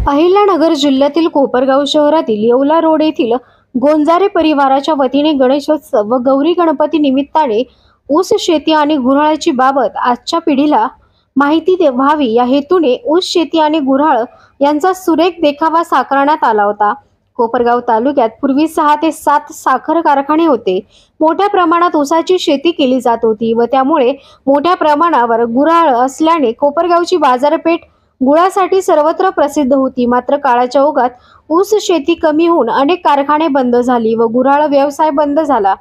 अहिल्यानगर जिल्ह्यातील कोपरगाव शहरातील येवला रोड येथील गोंजारे परिवाराच्या वतीने गणेशोत्सव व गौरी गणपती निमित्ताने ऊस शेती आणि गुऱ्हाळाची बाबत आजच्या पिढीला माहिती व्हावी या हेतूने ऊस शेती आणि गुऱ्हाळ यांचा सुरेख देखावा साकारण्यात आला होता। कोपरगाव तालुक्यात पूर्वी 6 ते 7 साखर कारखाने होते। मोठ्या प्रमाणात ऊसाची शेती केली जात होती व त्यामुळे मोठ्या प्रमाणावर गुऱ्हाळ असल्याने कोपरगावची बाजारपेठ गुळासाठी सर्वत्र प्रसिद्ध होती। मात्र काळाच्या ओघात ऊस शेती कमी होऊन अनेक कारखाने बंद झाली व गुऱ्हाळ व्यवसाय बंद झाला।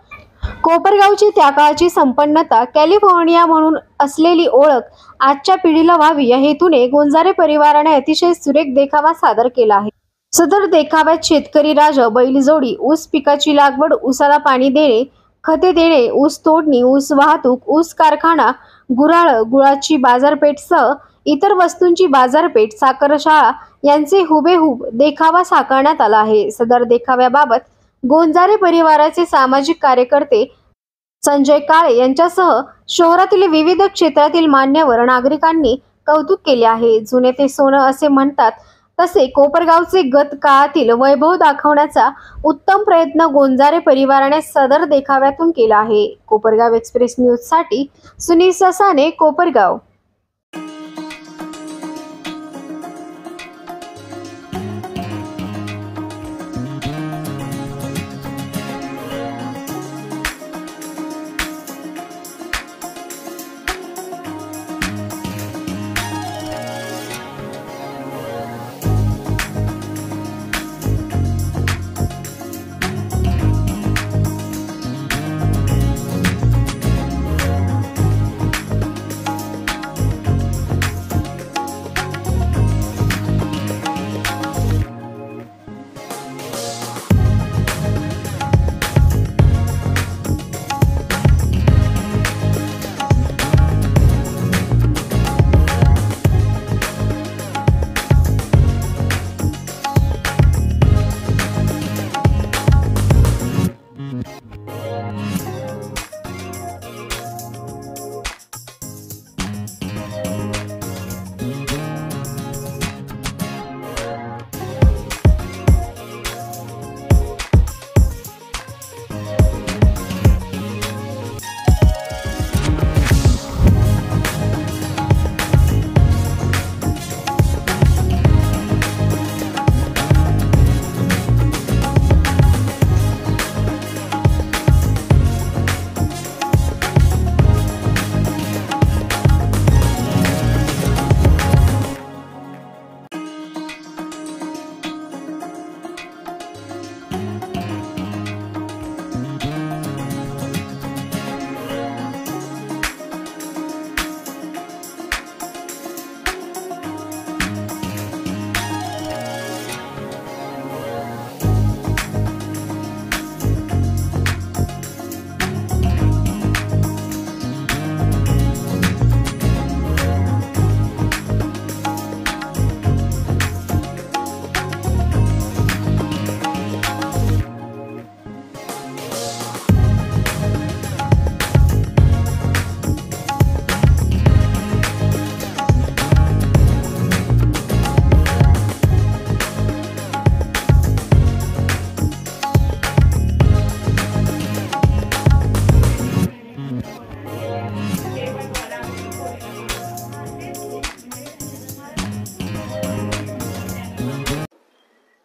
कोपरगावची त्या काळची संपन्नता कॅलिफोर्निया म्हणून असलेली ओळख आजच्या पिढीला व्हावी या हेतूने गोंजारे परिवाराने अतिशय सुरेख देखावा सादर केला आहे। सदर देखाव्यात शेतकरी राजा, बैलजोडी, ऊस पिकाची लागवड, ऊसाला पाणी देणे, खते देणे, ऊस तोडणी, ऊस वाहतूक, ऊस कारखाना, गुऱ्हाळ, गुळाची बाजारपेठसह इतर वस्तूंची बाजारपेठ, साखरशाळा यांचे हुबेहूब देखावा साकारण्यात आला आहे। सदर देखाव्याबाबत गोंजारे परिवाराचे सामाजिक कार्यकर्ते संजय काळे यांच्यासह शहरातील विविध क्षेत्रातील मान्यवर नागरिकांनी कौतुक केले आहे। जुने ते सोनं असे म्हणतात तसे कोपरगावचे गत काळातील वैभव दाखवण्याचा उत्तम प्रयत्न गोंजारे परिवाराने सदर देखाव्यातून केला आहे। कोपरगाव एक्सप्रेस न्यूज साठी सुनील ससाने, कोपरगाव।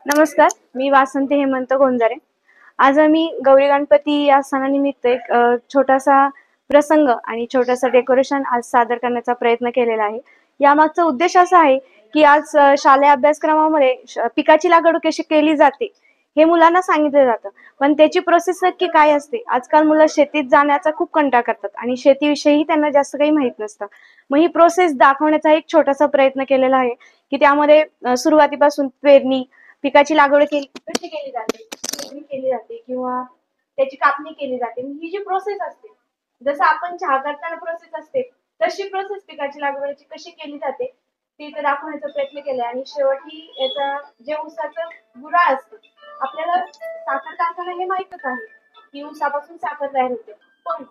नमस्कार, मी वासंती हेमंत गोंजारे। आज आम्ही गौरी गणपती या सणानिमित्त एक छोटासा प्रसंग आणि छोटासा डेकोरेशन आज सादर करण्याचा प्रयत्न केलेला आहे। यामागचा उद्देश असा आहे की आज शालेय अभ्यासक्रमामध्ये पिकाची लागवड कशी केली जाते हे मुलांना सांगितलं जातं, पण त्याची प्रोसेस नक्की काय असते। आजकाल मुलं शेतीत जाण्याचा खूप कंटाळा करतात आणि शेतीविषयी त्यांना जास्त काही माहित नसतं। मग ही प्रोसेस दाखवण्याचा एक छोटासा प्रयत्न केलेला आहे की त्यामध्ये सुरुवातीपासून पेरणी, पिकाची लागवड कशी केली जाते, केली जाते किंवा त्याची कापणी केली जाते, ही जी प्रोसेस असते, जसं आपण चहा करताना प्रोसेस असते तशी प्रोसेस पिकाची लागवडीची कशी केली जाते ते इथे दाखवण्याचा प्रयत्न केलाय। आणि शेवटी याचा जे ऊसाचं गुऱ्हाळ असतं, आपल्याला साखर कारखाना हे माहितच आहे की ऊसापासून साखर तयार होते, पण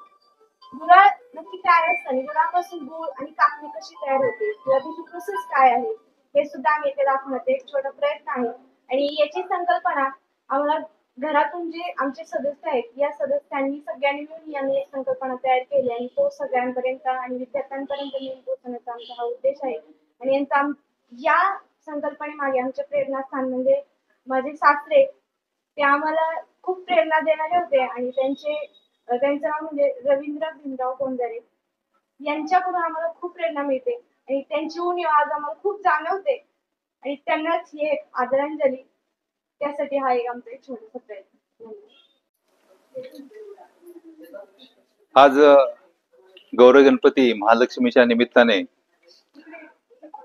गुऱ्हाळ नक्की काय असतं आणि गुळापासून गुळ आणि कापणी कशी तयार होते किंवा त्याची प्रोसेस काय आहे हे सुद्धा आम्ही इथे दाखवण्याचा एक छोटा प्रयत्न आहे. आणि याची संकल्पना आम्हाला घरातून जे आमचे सदस्य आहेत या सदस्यांनी सगळ्यांनी मिळून यांनी एक संकल्पना तयार केली आणि तो सगळ्यांपर्यंत आणि विद्यार्थ्यांपर्यंत नेऊन पोहोचवण्याचा आमचा हा उद्देश आहे. आणि या संकल्पनेमागे आमचे प्रेरणास्थान म्हणजे माझे सासरे, ते आम्हाला खूप प्रेरणा देणारे होते आणि त्यांचं नाव म्हणजे रवींद्र भीमराव गोंजारे. यांच्याकडून आम्हाला खूप प्रेरणा मिळते आणि त्यांची उणीव आज आम्हाला खूप जाणवते आणि त्यांनाच ही एक आदरांजली, त्यासाठी हा एक आमचा एक छोटासा प्रयत्न. आज गौरी गणपती महालक्ष्मीच्या निमित्ताने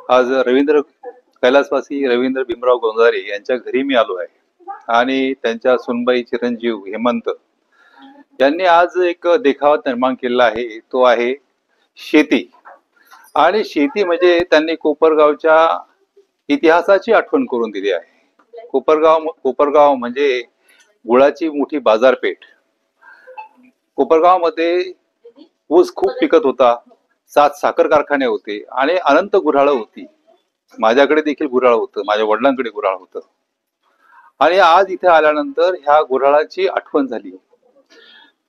आज कैलासवासी रवींद्र भीमराव गोंजारे यांच्या घरी मी आलो आहे आणि त्यांच्या सुनबाई चिरंजीव हेमंत यांनी आज एक देखावा निर्माण केलेला आहे. तो आहे शेती. आणि शेती म्हणजे त्यांनी कोपरगावच्या इतिहासाची आठवण करून दिली आहे. कोपरगाव म्हणजे गुळाची मोठी बाजारपेठ. कोपरगावमध्ये ऊस खूप पिकत होता, 7 साखर कारखाने होते आणि अनंत गुऱ्हाळं होती. माझ्याकडे देखील गुऱ्हाळ होतं, माझ्या वडिलांकडे गुऱ्हाळ होतं. आणि आज इथे आल्यानंतर ह्या गुऱ्हाळाची आठवण झाली.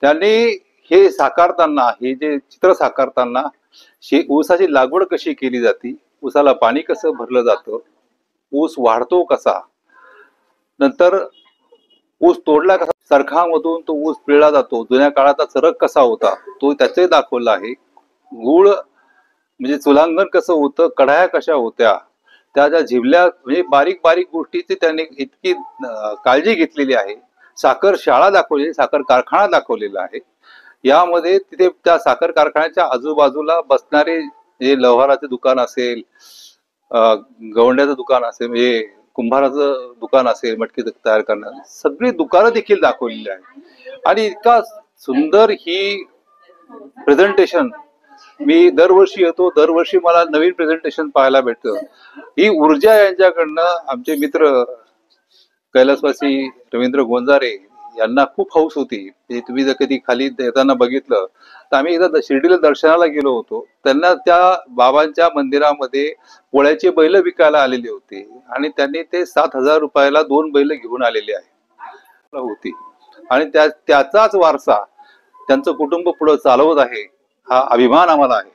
त्यांनी हे साकारताना, हे जे चित्र साकारताना ऊसाची लागवड कशी केली जाते, ऊसाला पाणी कसं भरलं जातं, ऊस वाढतो कसा, नंतर ऊस तोडला कसा, सरखामधून तो ऊस पिळला जातो, जुन्या काळाचा चरक कसा होता तो त्याचे दाखवला आहे. गुळ म्हणजे चुलांगण कसं होतं, कढाया कशा होत्या, त्या ज्या झिबल्या, म्हणजे बारीक बारीक गोष्टीची त्यांनी इतकी काळजी घेतलेली आहे. साखर शाळा दाखवलेली, साखर कारखाना दाखवलेला आहे. यामध्ये तिथे त्या साखर कारखान्याच्या आजूबाजूला बसणारे जे लोहाराचे दुकान असेल, गवंड्याचं दुकान असेल, म्हणजे कुंभाराचं दुकान असेल, मटकी तयार करणार, सगळी दुकानं देखील दाखवलेली आहे. आणि इतका सुंदर ही प्रेझेंटेशन, मी दरवर्षी येतो, दरवर्षी मला नवीन प्रेझेंटेशन पाहायला भेटतं. ही ऊर्जा यांच्याकडनं आमचे मित्र कैलासवासी रवींद्र गोंजारे यांना खूप हौस होती. म्हणजे तुम्ही जर कधी खाली येताना बघितलं तर आम्ही एकदा शिर्डीला दर्शनाला गेलो होतो, त्यांना त्या बाबांच्या मंदिरामध्ये पोळ्याचे बैल विकायला आलेले होते आणि त्यांनी ते 7,000 रुपयाला 2 बैल घेऊन आलेले आहे होती. आणि त्याचाच वारसा त्यांचं कुटुंब पुढे चालवत आहे. हा अभिमान आम्हाला आहे.